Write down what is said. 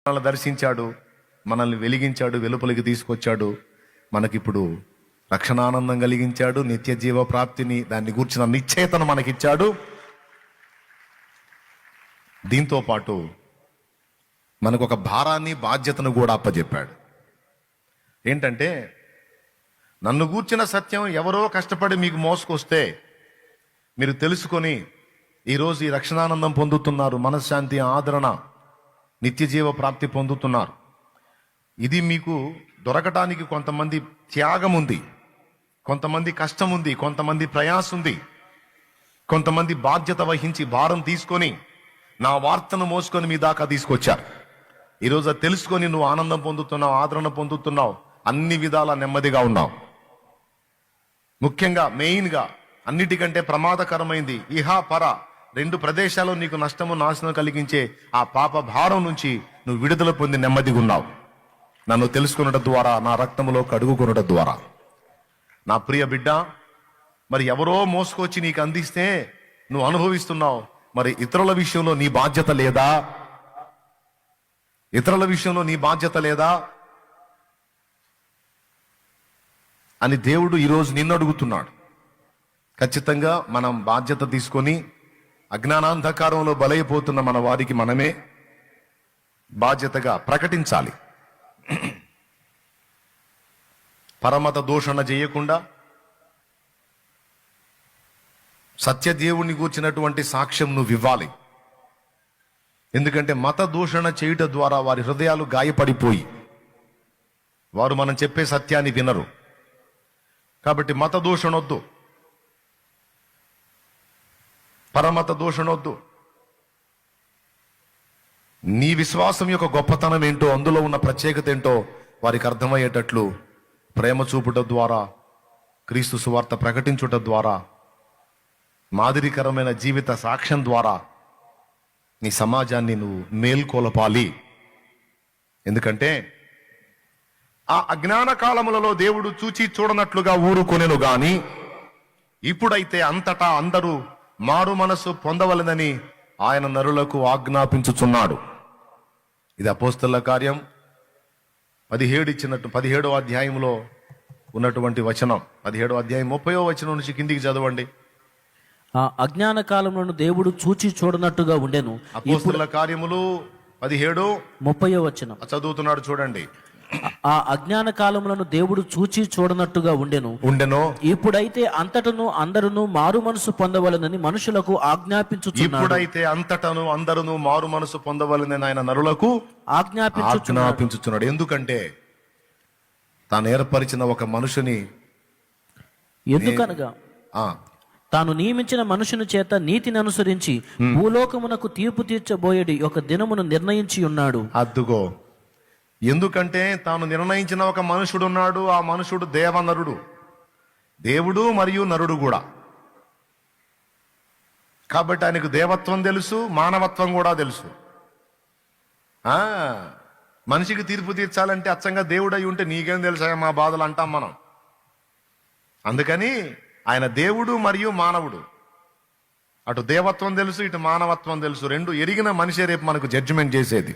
మనల్ని దర్శించాడు, మనల్ని వెలిగించాడు, వెలుపలికి తీసుకొచ్చాడు. మనకిప్పుడు రక్షణానందం కలిగించాడు, నిత్య జీవ ప్రాప్తిని, దాన్ని గూర్చిన నిశ్చయతను మనకిచ్చాడు. దీంతో పాటు మనకు ఒక భారాన్ని, బాధ్యతను కూడా అప్పచెప్పాడు. ఏంటంటే, నన్ను గూర్చిన సత్యం ఎవరో కష్టపడి మీకు మోసుకొస్తే మీరు తెలుసుకొని ఈరోజు ఈ రక్షణానందం పొందుతున్నారు, మనశ్శాంతి, ఆదరణ, నిత్య జీవ ప్రాప్తి పొందుతున్నారు. ఇది మీకు దొరకటానికి కొంతమంది త్యాగం ఉంది, కొంతమంది కష్టం ఉంది, కొంతమంది ప్రయాస ఉంది, కొంతమంది బాధ్యత వహించి భారం తీసుకొని నా వార్తను మోసుకొని మీ దాకా తీసుకొచ్చారు. ఈరోజు అది తెలుసుకొని నువ్వు ఆనందం పొందుతున్నావు, ఆదరణ పొందుతున్నావు, అన్ని విధాల నెమ్మదిగా ఉన్నావు. ముఖ్యంగా మెయిన్గా అన్నిటికంటే ప్రమాదకరమైంది ఇహ పర రెండు ప్రదేశాల్లో నీకు నష్టము, నాశనం కలిగించే ఆ పాప భారం నుంచి నువ్వు విడుదల పొంది నెమ్మదిగా ఉన్నావు. నన్ను తెలుసుకున్నట ద్వారా, నా రక్తములో కడుగుకొనుట ద్వారా. నా ప్రియ బిడ్డ, మరి ఎవరో మోసుకొచ్చి నీకు అందిస్తే నువ్వు అనుభవిస్తున్నావు. మరి ఇతరుల విషయంలో నీ బాధ్యత లేదా? ఇతరుల విషయంలో నీ బాధ్యత లేదా అని దేవుడు ఈరోజు నిన్ను అడుగుతున్నాడు. ఖచ్చితంగా మనం బాధ్యత తీసుకొని అజ్ఞానాంధకారంలో బలైపోతున్న మన వారికి మనమే బాధ్యతగా ప్రకటించాలి. పరమత దూషణ చేయకుండా సత్యదేవుని గూర్చినటువంటి సాక్ష్యం నువ్వు ఇవ్వాలి. ఎందుకంటే మత దూషణ చేయుట ద్వారా వారి హృదయాలు గాయపడిపోయి వారు మనం చెప్పే సత్యాన్ని వినరు. కాబట్టి మత దూషణ వద్దు, పరమత దూషణ వద్దు. నీ విశ్వాసం యొక్క గొప్పతనం ఏంటో, అందులో ఉన్న ప్రత్యేకత ఏంటో వారికి అర్థమయ్యేటట్లు ప్రేమ చూపుట ద్వారా, క్రీస్తు సువార్త ప్రకటించుట ద్వారా, మాదిరికరమైన జీవిత సాక్ష్యం ద్వారా నీ సమాజాన్ని నువ్వు మేల్కొలపాలి. ఎందుకంటే ఆ అజ్ఞాన కాలములలో దేవుడు చూచి చూడనట్లుగా ఊరుకొనెను గాని ఇప్పుడైతే అంతటా అందరూ మారు మనసు పొందవలెనని ఆయన నరులకు ఆజ్ఞాపించుచున్నాడు. ఇది అపోస్తలుల కార్యం 17వ అధ్యాయంలో ఉన్నటువంటి వచనం. 17వ అధ్యాయం 30వ వచనం నుంచి కిందికి చదవండి. ఆ అజ్ఞాన కాలంలో దేవుడు చూచి చూడనట్టుగా ఉండెను. అపోస్తలుల కార్యములు 17:30 వచనం చదువుతున్నాడు చూడండి. ఆ అజ్ఞాన కాలములను దేవుడు చూచి చూడనట్టుగా ఉండెను. ఇప్పుడైతే అంతటను అందరును మారు మనసు పొందవలనని మనుషులకు ఆజ్ఞాపించుచున్నాడు. ఇప్పుడైతే అంతటను అందరును మారు మనసు పొందవలనని ఆయన నరులకు ఆజ్ఞాపించుచున్నాడు. ఎందుకంటే తాను ఏర్పరిచిన ఒక మనుషుని, ఎందుకనగా తాను నియమించిన మనుషుని చేత నీతిని అనుసరించి భూలోకమునకు తీర్పు తీర్చబోయేది ఒక దినమును నిర్ణయించి ఉన్నాడు. అద్దుగో, ఎందుకంటే తాను నిర్ణయించిన ఒక మనుషుడు ఉన్నాడు. ఆ మనుషుడు దేవనరుడు, దేవుడు మరియు నరుడు కూడా. కాబట్టి ఆయనకు దేవత్వం తెలుసు, మానవత్వం కూడా తెలుసు. మనిషికి తీర్పు తీర్చాలంటే అచ్చంగా దేవుడు అయి ఉంటే నీకేం తెలుసా మా బాధలు అంటాం మనం. అందుకని ఆయన దేవుడు మరియు మానవుడు. అటు దేవత్వం తెలుసు, ఇటు మానవత్వం తెలుసు. రెండు ఎరిగిన మనిషే రేపు మనకు జడ్జిమెంట్ చేసేది.